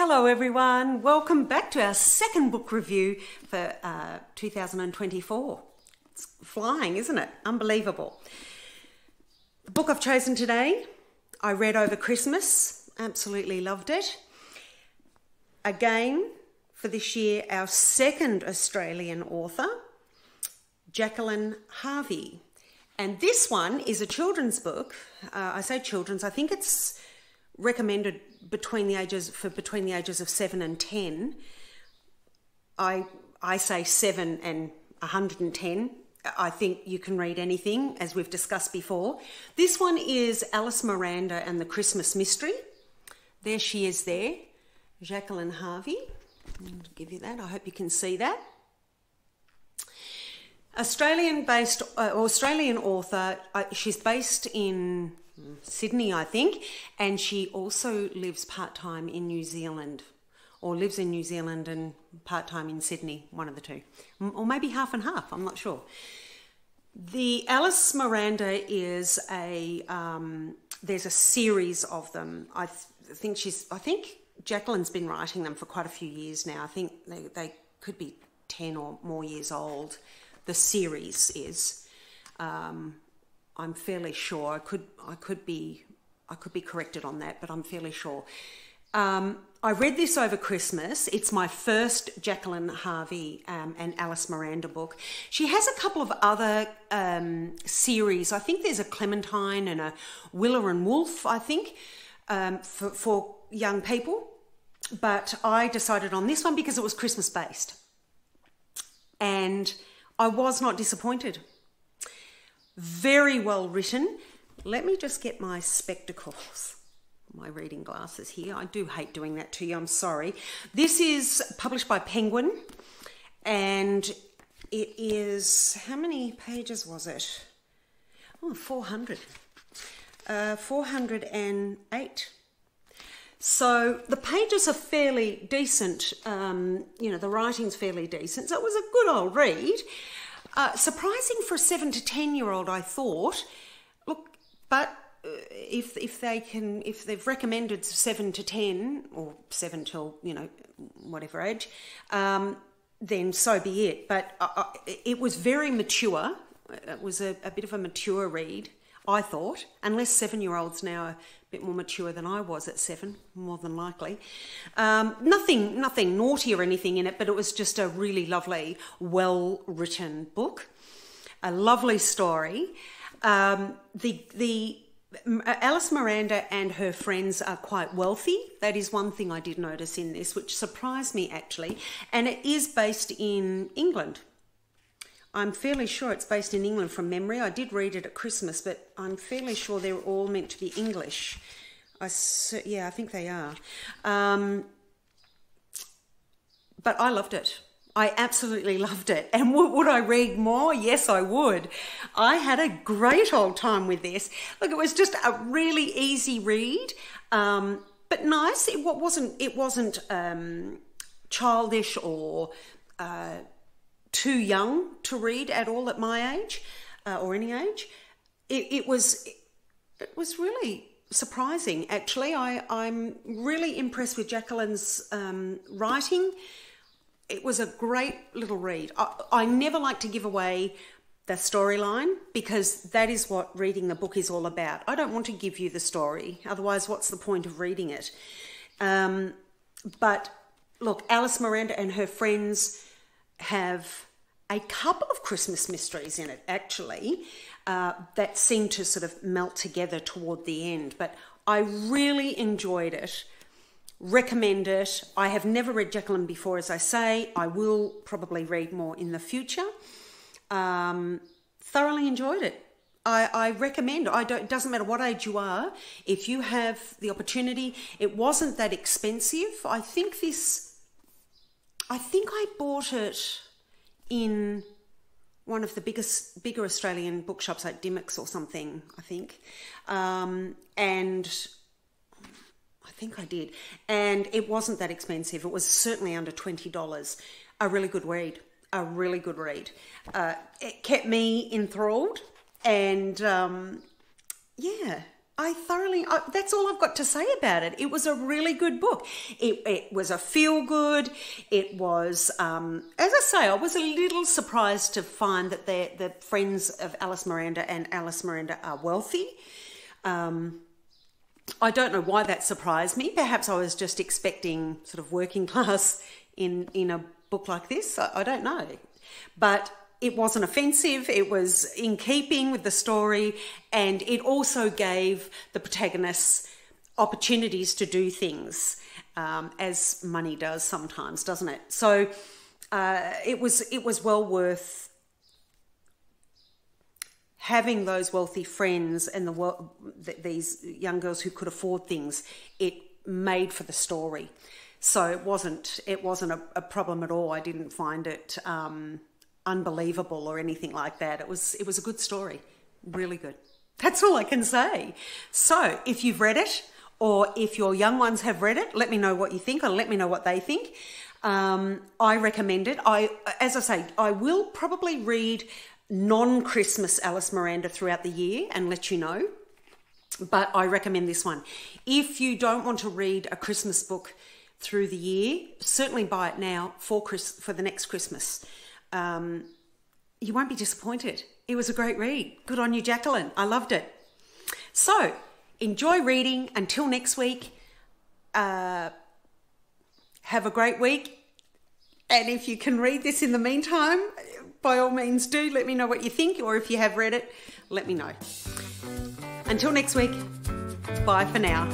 Hello everyone, welcome back to our second book review for 2024. It's flying, isn't it? Unbelievable. The book I've chosen today, I read over Christmas, absolutely loved it. Again, for this year, our second Australian author, Jacqueline Harvey. And this one is a children's book. I say children's, I think it's recommended between the ages of 7 and 10. I say 7 and 110. I think you can read anything, as we've discussed before. This one is Alice-Miranda and the Christmas Mystery. There she is there, Jacqueline Harvey. I'll give you that. I hope you can see that. Australian author. She's based in Sydney, I think, and she also lives part-time in New Zealand, or lives in New Zealand and part-time in Sydney, one of the two, or maybe half and half, I'm not sure. The Alice-Miranda is there's a series of them. I think Jacqueline's been writing them for quite a few years now. I think they could be 10 or more years old. The series is. I'm fairly sure. I could be corrected on that, but I'm fairly sure. I read this over Christmas. It's my first Jacqueline Harvey and Alice-Miranda book. She has a couple of other series. I think there's a Clementine and a Willa and Wolf, I think, for young people. But I decided on this one because it was Christmas based. And I was not disappointed. Very well written. Let me just get my spectacles, my reading glasses here. I do hate doing that to you, I'm sorry. This is published by Penguin, and it is, how many pages was it? Oh, 400. 408. So the pages are fairly decent. The writing's fairly decent. So it was a good old read. Surprising for a 7 to 10-year-old, I thought. Look, but if they've recommended 7 to 10 or 7 till whatever age, then so be it. But it was very mature. It was a bit of a mature read, I thought, unless 7-year-olds now are a bit more mature than I was at 7, more than likely. Nothing naughty or anything in it, but it was just a really lovely, well-written book. A lovely story. The Alice-Miranda and her friends are quite wealthy. That is one thing I did notice in this, which surprised me actually. And it is based in England. I'm fairly sure it's based in England from memory. I did read it at Christmas, but I'm fairly sure they're all meant to be English. Yeah, I think they are. But I loved it. I absolutely loved it. And would I read more? Yes, I would. I had a great old time with this. Look, it was just a really easy read, but nice. It wasn't childish or too young to read at all at my age, or any age. It was really surprising, actually. I'm really impressed with Jacqueline's writing. It was a great little read. I never like to give away the storyline because that is what reading the book is all about. I don't want to give you the story, otherwise what's the point of reading it? But look, Alice-Miranda and her friends have a couple of Christmas mysteries in it, actually, that seem to sort of melt together toward the end. But I really enjoyed it. Recommend it. I have never read Jacqueline before, as I say. I will probably read more in the future. Thoroughly enjoyed it. I recommend. It doesn't matter what age you are. If you have the opportunity, it wasn't that expensive. I think I bought it in one of the bigger Australian bookshops, like Dimmock's or something, I think. And I think I did. And it wasn't that expensive. It was certainly under $20. A really good read. It kept me enthralled. And yeah, That's all I've got to say about it. It was a really good book. It was a feel-good. It was, as I say, I was a little surprised to find that the friends of Alice-Miranda and Alice-Miranda are wealthy. I don't know why that surprised me. Perhaps I was just expecting sort of working class in a book like this. I don't know. But it wasn't offensive. It was in keeping with the story, and it also gave the protagonists opportunities to do things, as money does sometimes, doesn't it? So it was well worth having those wealthy friends and these young girls who could afford things. It made for the story, so it wasn't a problem at all. I didn't find it unbelievable or anything like that. It was a good story, really good. That's all I can say. So if you've read it, or if your young ones have read it, let me know what you think, or let me know what they think. I recommend it. As I say, I will probably read non-Christmas Alice-Miranda throughout the year and let you know, but I recommend this one. If you don't want to read a Christmas book through the year, certainly buy it now for the next Christmas. You won't be disappointed. It was a great read. Good on you, Jacqueline. I loved it. So enjoy reading. Until next week, have a great week. And if you can read this in the meantime, by all means do. Let me know what you think, or if you have read it, let me know. Until next week, bye for now.